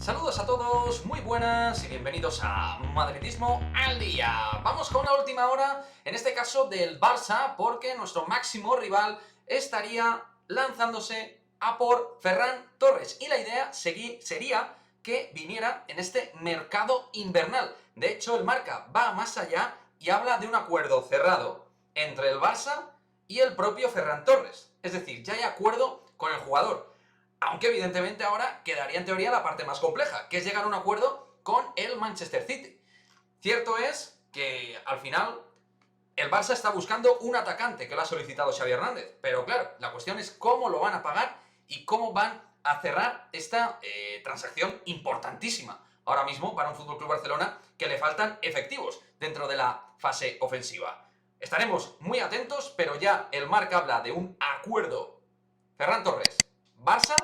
Saludos a todos, muy buenas y bienvenidos a Madridismo al Día. Vamos con la última hora, en este caso del Barça, porque nuestro máximo rival estaría lanzándose a por Ferran Torres. Y la idea sería que viniera en este mercado invernal. De hecho, el Marca va más allá y habla de un acuerdo cerrado entre el Barça y el propio Ferran Torres. Es decir, ya hay acuerdo con el jugador. Aunque evidentemente ahora quedaría en teoría la parte más compleja, que es llegar a un acuerdo con el Manchester City. Cierto es que al final el Barça está buscando un atacante que lo ha solicitado Xavi Hernández, pero claro, la cuestión es cómo lo van a pagar y cómo van a cerrar esta transacción importantísima ahora mismo para un FC Barcelona que le faltan efectivos dentro de la fase ofensiva. Estaremos muy atentos, pero ya el Marca habla de un acuerdo Ferran Torres, Barça,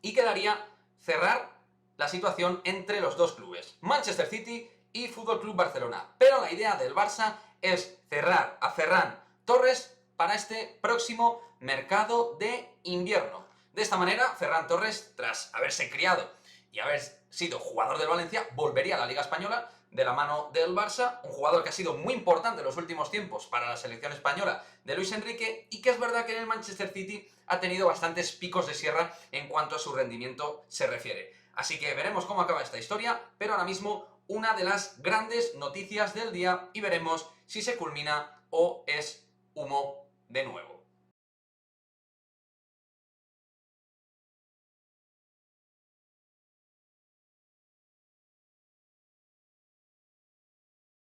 y quedaría cerrar la situación entre los dos clubes, Manchester City y FC Barcelona. Pero la idea del Barça es cerrar a Ferran Torres para este próximo mercado de invierno. De esta manera, Ferran Torres, tras haberse criado y haber sido jugador del Valencia, volvería a la Liga Española de la mano del Barça, un jugador que ha sido muy importante en los últimos tiempos para la selección española de Luis Enrique, y que es verdad que en el Manchester City ha tenido bastantes picos de sierra en cuanto a su rendimiento se refiere. Así que veremos cómo acaba esta historia, pero ahora mismo una de las grandes noticias del día y veremos si se culmina o es humo de nuevo.